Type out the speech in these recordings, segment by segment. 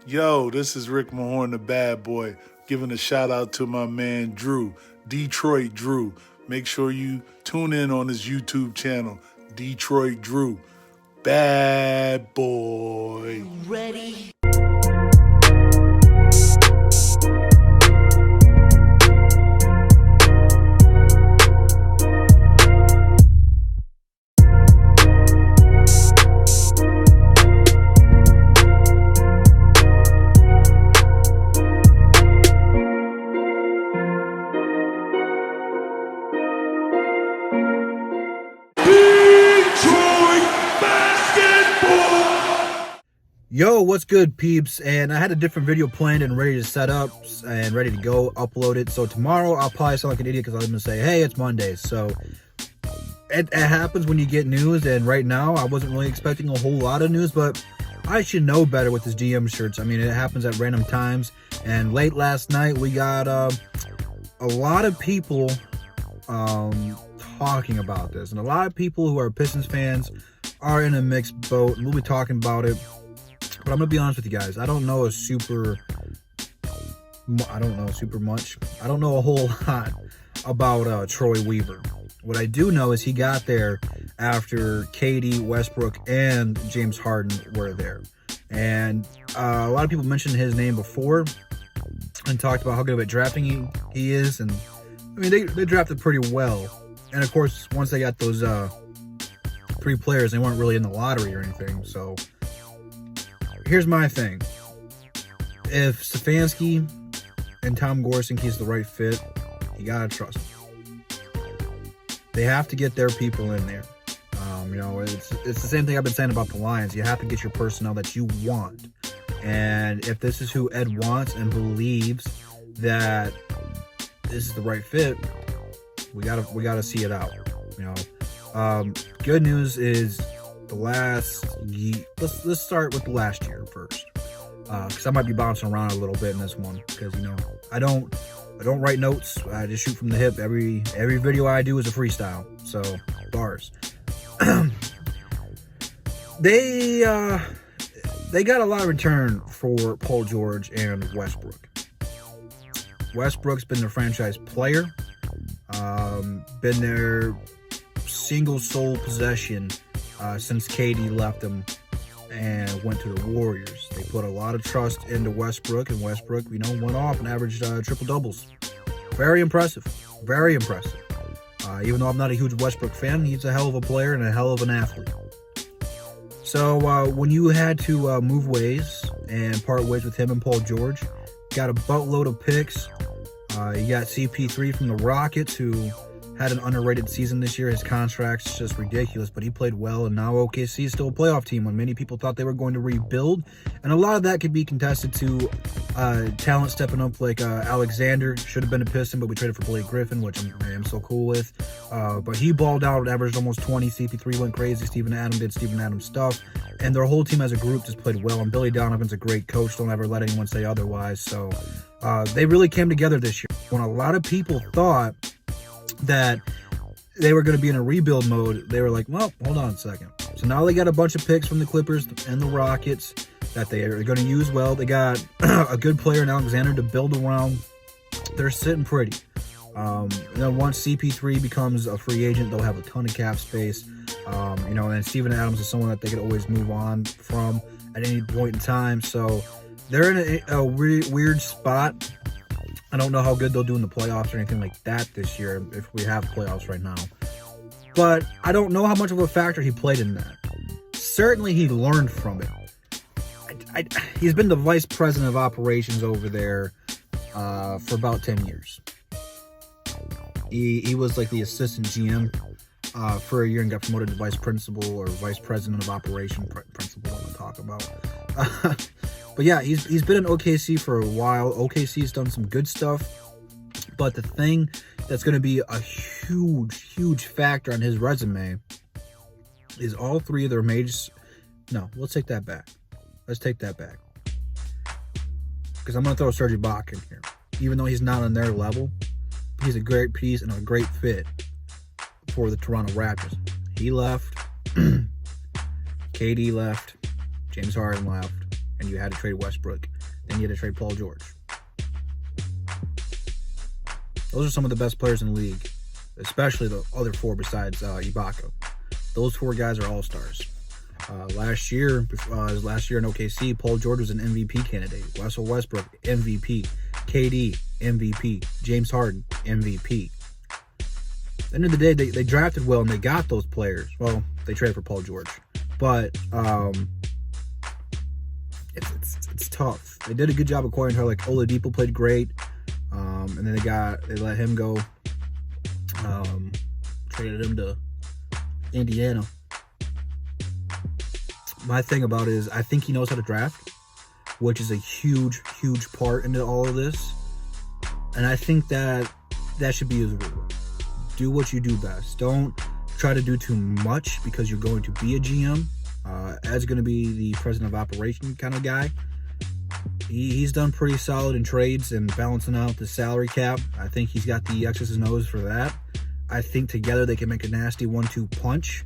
Yo, this is Rick Mahorn, the bad boy, giving a shout out to my man Drew, Detroit Drew. Make sure you tune in on his YouTube channel, Detroit Drew. Bad boy. Ready? Yo, what's good, peeps? And I had a different video planned and ready to set up and ready to go, upload it. So tomorrow I'll probably sound like an idiot because I'm going to say, hey, it's Monday. So it happens when you get news, and right now I wasn't really expecting a whole lot of news, but I should know better with this GM shirts. I mean, it happens at random times, and late last night we got a lot of people talking about this, and a lot of people who are Pistons fans are in a mixed boat, and we'll be talking about it. But I'm gonna be honest with you guys. I don't know super much. I don't know a whole lot about Troy Weaver. What I do know is he got there after KD, Westbrook, and James Harden were there. And a lot of people mentioned his name before and talked about how good of a drafting he is. And I mean, they drafted pretty well. And of course, once they got those 3 players, they weren't really in the lottery or anything. So here's my thing. If Stefanski and Tom Gore think he's the right fit, you gotta trust him. They have to get their people in there. It's the same thing I've been saying about the Lions. You have to get your personnel that you want. And if this is who Ed wants and believes that this is the right fit, we gotta see it out. Good news is let's start with the last year first, because I might be bouncing around a little bit in this one, because I don't write notes. I just shoot from the hip. Every video I do is a freestyle, so bars. They got a lot of return for Paul George and Westbrook. Westbrook's been their franchise player, been their single sole possession since KD left them and went to the Warriors. They put a lot of trust into Westbrook, and Westbrook, went off and averaged triple doubles. Very impressive. Very impressive. Even though I'm not a huge Westbrook fan, he's a hell of a player and a hell of an athlete. So when you had to move ways and part ways with him and Paul George, got a buttload of picks. You got CP3 from the Rockets, who had an underrated season this year. His contract's just ridiculous, but he played well, and now OKC is still a playoff team when many people thought they were going to rebuild. And a lot of that could be contested to talent stepping up, like Alexander should have been a Piston, but we traded for Blake Griffin, which I am so cool with. But he balled out, averaged almost 20. CP3 went crazy. Steven Adams did Steven Adams stuff, and their whole team as a group just played well. And Billy Donovan's a great coach. Don't ever let anyone say otherwise. So they really came together this year. When a lot of people thought that they were going to be in a rebuild mode, they were like, well, hold on a second. So now they got a bunch of picks from the Clippers and the Rockets that they are going to use well. They got a good player in Alexander to build around. They're sitting pretty. And then once CP3 becomes a free agent, they'll have a ton of cap space. And Steven Adams is someone that they could always move on from at any point in time. So they're in a weird spot. I don't know how good they'll do in the playoffs or anything like that this year, if we have playoffs right now. But I don't know how much of a factor he played in that. Certainly he learned from it. He's been the vice president of operations over there for about 10 years. He was like the assistant GM for a year and got promoted to vice principal or vice president of operation. Principal, I'm going to talk about. But yeah, he's been in OKC for a while. OKC's done some good stuff. But the thing that's going to be a huge factor on his resume is all 3 of their majors. No, let's take that back. Let's take that back. Because I'm going to throw Serge Ibaka in here. Even though he's not on their level, he's a great piece and a great fit for the Toronto Raptors. He left. KD left. James Harden left. and you had to trade Westbrook. Then you had to trade Paul George. Those are some of the best players in the league, especially the other four besides Ibaka. Those four guys are all-stars. Last year in OKC, Paul George was an MVP candidate. Russell Westbrook, MVP. KD, MVP. James Harden, MVP. At the end of the day, they drafted well and they got those players. Well, they traded for Paul George. But it's tough. They did a good job acquiring her. Like Oladipo played great. And then they let him go. Traded him to Indiana. My thing about it is I think he knows how to draft, which is a huge, huge part into all of this. And I think that should be his rule. Do what you do best. Don't try to do too much because you're going to be a GM. Ed's going to be the president of operation kind of guy. He's done pretty solid in trades and balancing out the salary cap. I think he's got the X's and O's for that. I think together they can make a nasty 1-2 punch.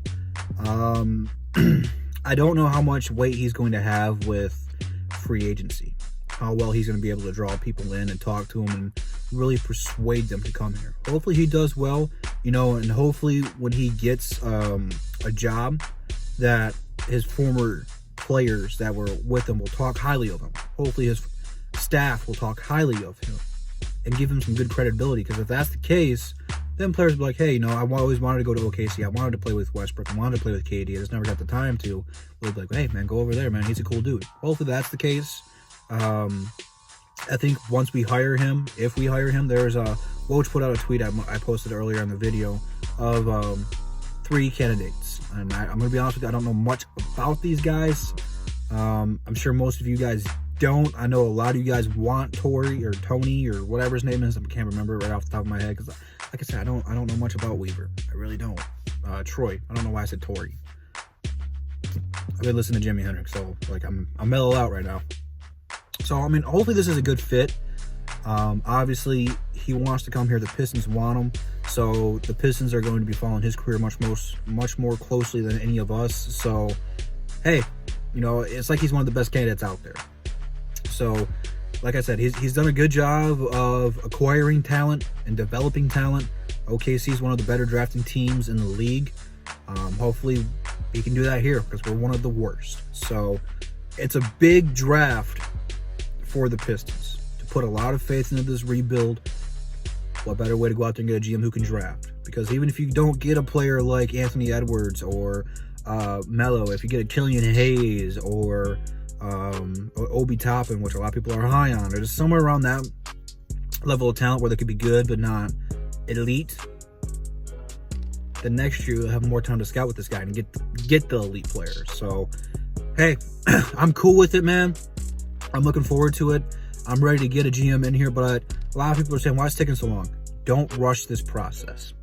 I don't know how much weight he's going to have with free agency. How well he's going to be able to draw people in and talk to them and really persuade them to come here. Hopefully he does well, and hopefully when he gets a job that his former players that were with him will talk highly of him. Hopefully his staff will talk highly of him and give him some good credibility, because if that's the case, then players will be like, hey, I always wanted to go to OKC. I wanted to play with Westbrook. I wanted to play with KD. I just never got the time to. They'll be like, hey, man, go over there, man. He's a cool dude. Hopefully that's the case. I think once we hire him, if we hire him, there's Woj put out a tweet I posted earlier in the video of 3 candidates. And I'm going to be honest with you, I don't know much about these guys. I'm sure most of you guys don't. I know a lot of you guys want Tory or Tony or whatever his name is. I can't remember right off the top of my head because, like I said, I don't know much about Weaver. I really don't. Troy. I don't know why I said Tory. I've been listening to Jimi Hendrix, so I'm mellow out right now. So hopefully this is a good fit. Obviously he wants to come here. The Pistons want him, so the Pistons are going to be following his career much more closely than any of us. So hey, it's like he's one of the best candidates out there. So, like I said, he's done a good job of acquiring talent and developing talent. OKC is one of the better drafting teams in the league. Hopefully, he can do that here because we're one of the worst. So, it's a big draft for the Pistons to put a lot of faith into this rebuild. What better way to go out there and get a GM who can draft? Because even if you don't get a player like Anthony Edwards or Melo, if you get a Killian Hayes or Obi Toppin, which a lot of people are high on, or just somewhere around that level of talent where they could be good but not elite, then next year you'll have more time to scout with this guy and get the elite players. So hey, I'm cool with it, man. I'm looking forward to it. I'm ready to get a GM in here, but a lot of people are saying, why is it taking so long? Don't rush this process.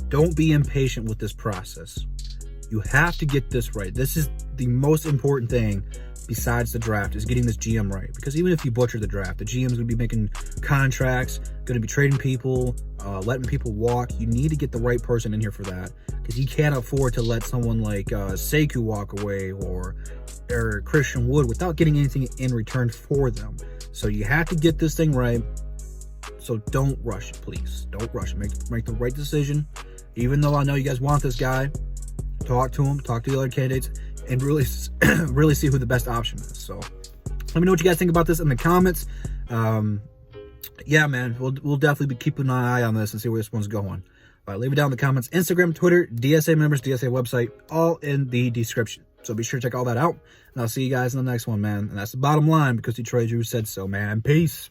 Don't be impatient with this process. You have to get this right. This is the most important thing besides the draft, is getting this GM right. Because even if you butcher the draft, the GM is going to be making contracts, going to be trading people, letting people walk. You need to get the right person in here for that, because you can't afford to let someone like Sekou walk away or Christian Wood without getting anything in return for them. So you have to get this thing right. So don't rush it, please. Don't rush it. Make the right decision. Even though I know you guys want this guy, talk to him, talk to the other candidates, and really see who the best option is. So let me know what you guys think about this in the comments. Yeah, man, we'll definitely be keeping an eye on this and see where this one's going. Leave it down in the comments. Instagram, Twitter, DSA members, DSA website, all in the description. So be sure to check all that out. And I'll see you guys in the next one, man. And that's the bottom line, because Detroit Drew said so, man. Peace.